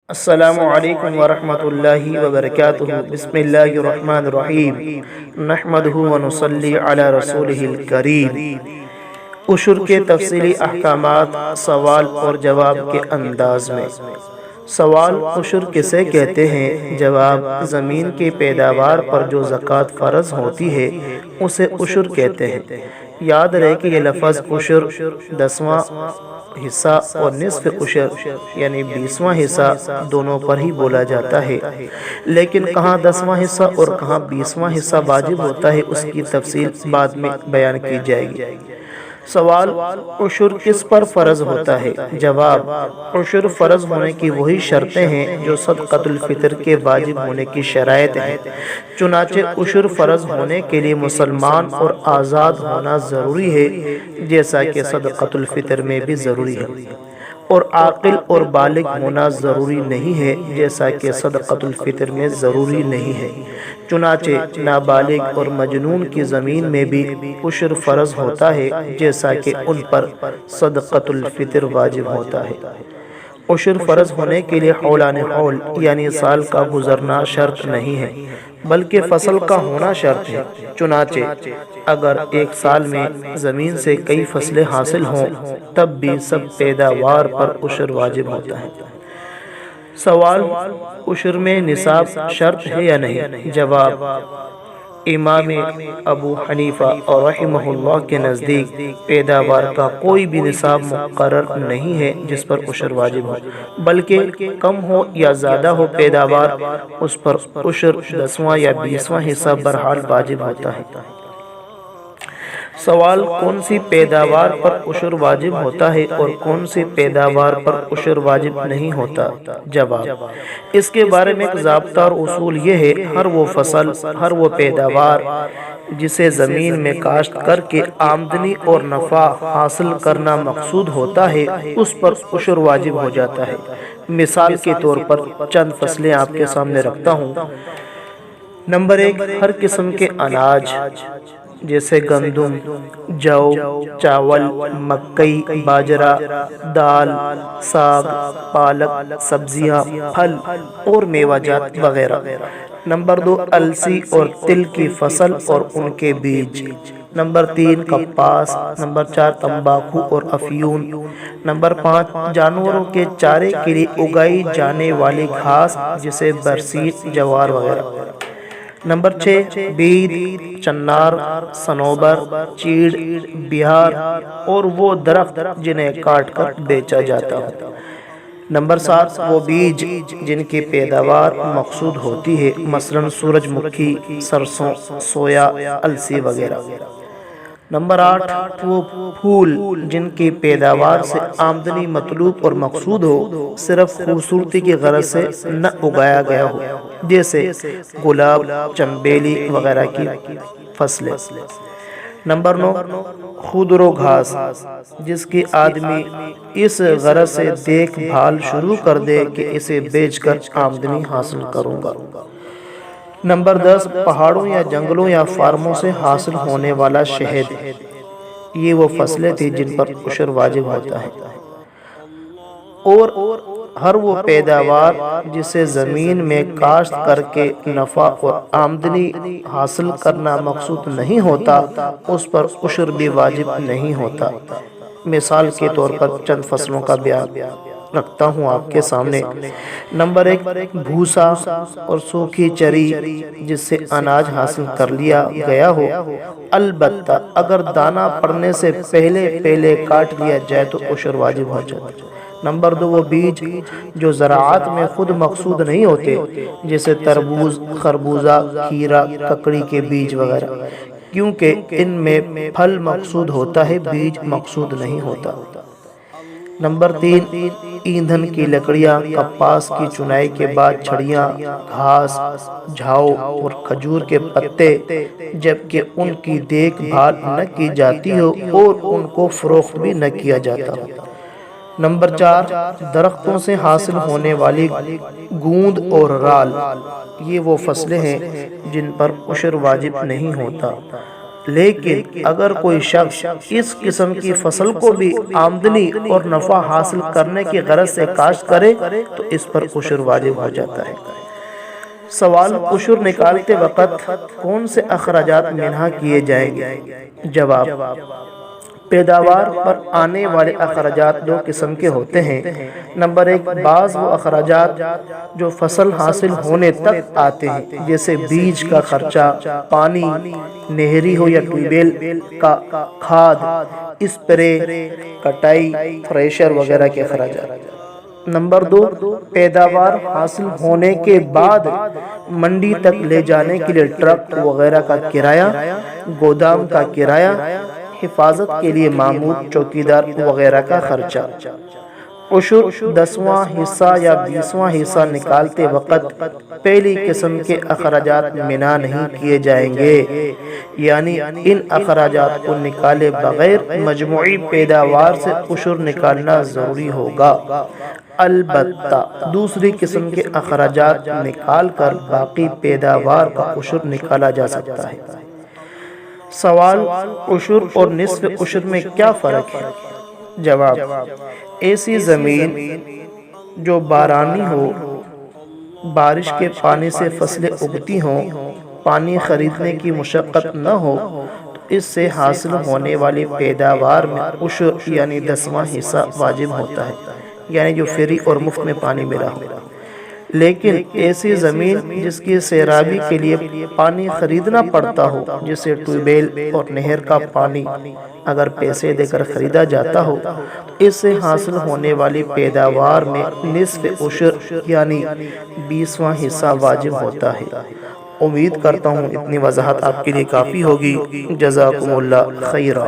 السلام علیکم ورحمۃ اللہ وبرکاتہ۔ بسم اللہ الرحمن الرحیم، نحمدہ ونصلی علی رسولہ الکریم۔ عشر کے تفصیلی احکامات سوال اور جواب کے انداز میں۔ سوال: عشر کسے کہتے ہیں؟ جواب: زمین کی پیداوار پر جو زکوٰۃ فرض ہوتی ہے اسے عشر کہتے ہیں۔ یاد رہے کہ یہ لفظ عشر 10واں حصہ اور نصف عشر یعنی 20واں حصہ دونوں پر ہی بولا جاتا ہے، لیکن کہاں 10واں حصہ اور کہاں 20واں حصہ واجب ہوتا ہے اس کی تفصیل بعد میں بیان کی جائے گی۔ سوال: عشر کس پر فرض ہوتا ہے؟ جواب: عشر فرض ہونے کی وہی شرطیں ہیں جو صدقۃ الفطر کے واجب ہونے کی شرائط ہیں۔ چنانچہ عشر فرض ہونے کے لیے مسلمان اور آزاد ہونا ضروری ہے، جیسا کہ صدقۃ الفطر میں بھی ضروری ہے، اور عاقل اور بالغ ہونا ضروری نہیں ہے، جیسا کہ صدقۃ الفطر میں ضروری نہیں ہے۔ چنانچہ نابالغ اور مجنون کی زمین میں بھی عشر فرض ہوتا ہے، جیسا کہ ان پر صدقۃ الفطر واجب ہوتا ہے۔ عشر فرض ہونے کے لیے حولان حول یعنی سال کا گزرنا شرط نہیں ہے، بلکہ فصل کا ہونا شرط ہے۔ چنانچہ اگر ایک سال میں زمین سے کئی فصلیں حاصل ہوں تب بھی سب پیداوار پر عشر واجب ہوتا ہے۔ سوال: عشر میں نصاب شرط ہے یا نہیں؟ جواب: امام ابو حنیفہ اور رحمہ اللہ کے نزدیک پیداوار کا کوئی بھی نصاب مقرر نہیں ہے جس پر عشر واجب ہو، بلکہ کم ہو یا زیادہ ہو پیداوار، اس پر عشر 10واں یا 20واں حصہ بہرحال واجب ہوتا ہے۔ سوال: کون سی پیداوار پر عشر واجب ہوتا ہے اور کون سی پیداوار پر عشر واجب نہیں ہوتا؟ جواب: اس کے بارے میں ایک ضابطہ اور اصول یہ ہے، ہر وہ فصل، ہر وہ پیداوار جسے زمین میں کاشت کر کے آمدنی اور نفع حاصل کرنا مقصود ہوتا ہے اس پر عشر واجب ہو جاتا ہے۔ مثال کے طور پر چند فصلیں آپ کے سامنے رکھتا ہوں۔ نمبر 1، ہر قسم کے اناج جیسے گندم، جو، چاول، مکئی، باجرہ، دال، ساگ، پالک، سبزیاں، پھل اور میوہ جات وغیرہ۔ نمبر 2، السی اور تل کی فصل اور ان کے بیج۔ نمبر 3، کپاس۔ نمبر 4، تمباکو اور افیون۔ نمبر 5، جانوروں کے چارے کے لیے اگائی جانے والی گھاس جسے برسیم، جوار وغیرہ۔ نمبر 6، بید، چنار، صنوبر، چیڑ، بہار اور وہ درخت جنہیں کاٹ کر بیچا جاتا ہے۔ نمبر 7، وہ بیج جن کی پیداوار مقصود ہوتی ہے، مثلاً سورج مکھی، سرسوں، سویا، السی وغیرہ۔ نمبر 8، وہ پھول جن کی پیداوار سے آمدنی مطلوب اور مقصود ہو، صرف خوبصورتی کی غرض سے نہ اگایا گیا ہو، جیسے گلاب، چنبیلی وغیرہ کی فصلیں۔ نمبر 9، خودرو گھاس جس کی آدمی اس غرض سے دیکھ بھال شروع کر دے کہ اسے بیچ کر آمدنی حاصل کروں گا۔ نمبر 10، پہاڑوں یا جنگلوں یا فارموں سے حاصل ہونے والا شہد۔ یہ وہ فصلیں تھیں جن پر عشر واجب ہوتا ہے۔ اور ہر وہ پیداوار جسے زمین میں کاشت کر کے نفع اور آمدنی حاصل کرنا مقصود نہیں ہوتا اس پر عشر بھی واجب نہیں ہوتا۔ مثال کے طور پر چند فصلوں کا بیان رکھتا ہوں آپ کے سامنے۔ نمبر 1، بھوسا اور سوکھی چری جس سے اناج حاصل کر لیا گیا ہو، البتہ اگر دانہ پڑنے سے پہلے کاٹ لیا جائے تو عشر واجب ہو جاتا ہے۔ نمبر 2، وہ بیج جو زراعت میں خود مقصود نہیں ہوتے، جیسے تربوز، خربوزہ، کھیرا، ککڑی کے بیج وغیرہ، کیونکہ ان میں پھل مقصود ہوتا ہے، بیج مقصود نہیں ہوتا۔ نمبر 3، ایندھن کی لکڑیاں، کپاس کی چنائی کے بعد چھڑیاں، گھاس، جھاؤ اور کھجور کے پتے، جبکہ ان کی دیکھ بھال نہ کی جاتی ہو اور ان کو فروخت بھی نہ کیا جاتا ہو۔ نمبر 4، درختوں سے حاصل ہونے والی گوند اور رال۔ یہ وہ فصلیں ہیں جن پر عشر واجب نہیں ہوتا، لیکن اگر کوئی شخص اس قسم کی فصل کو بھی آمدنی اور نفع حاصل کرنے کی غرض سے کاشت کرے تو اس پر عشر واجب ہو جاتا ہے۔ سوال، عشر نکالتے وقت کون سے اخراجات منہا کیے جائیں گے؟ جواب، پیداوار پر آنے والے اخراجات دو قسم کے ہوتے ہیں۔ نمبر ایک، بعض وہ اخراجات جو فصل حاصل ہونے تک آتے ہیں، جیسے بیج کا خرچہ، پانی نہری ہو یا ٹیوب ویل کا، کھاد، اسپرے، کٹائی، تھریشر وغیرہ کے اخراجات۔ نمبر دو، پیداوار حاصل ہونے کے بعد منڈی تک لے جانے کے لیے ٹرک وغیرہ کا کرایہ، گودام کا کرایہ، حفاظت کے لیے معمول، چوکیدار وغیرہ کا خرچہ۔ عشر 10واں حصہ یا 20واں حصہ نکالتے وقت پہلی قسم کے اخراجات منہا نہیں کیے جائیں گے، یعنی ان اخراجات کو نکالے بغیر مجموعی پیداوار سے عشر نکالنا ضروری ہوگا۔ البتہ دوسری قسم کے اخراجات نکال کر باقی پیداوار کا عشر نکالا جا سکتا ہے۔ سوال، عشر اور نصف عشر میں کیا فرق ہے؟ جواب، ایسی زمین جو بارانی ہو، بارش کے پانی سے فصلیں اگتی ہوں، پانی خریدنے کی مشقت نہ ہو، تو اس سے حاصل ہونے والی پیداوار میں عشر یعنی 10واں حصہ واجب ہوتا ہے، یعنی جو فری اور مفت میں پانی ملا ہو۔ لیکن ایسی زمین جس کی سیرابی کے لیے پانی خریدنا پڑتا ہو، جیسے ٹیوب ویل اور نہر کا پانی اگر پیسے دے کر خریدا جاتا ہو، تو اس سے حاصل ہونے والی پیداوار میں نصف عشر یعنی 20واں حصہ واجب ہوتا ہے۔ امید کرتا ہوں اتنی وضاحت آپ کے لیے کافی ہوگی۔ جزاکم اللہ خیرا۔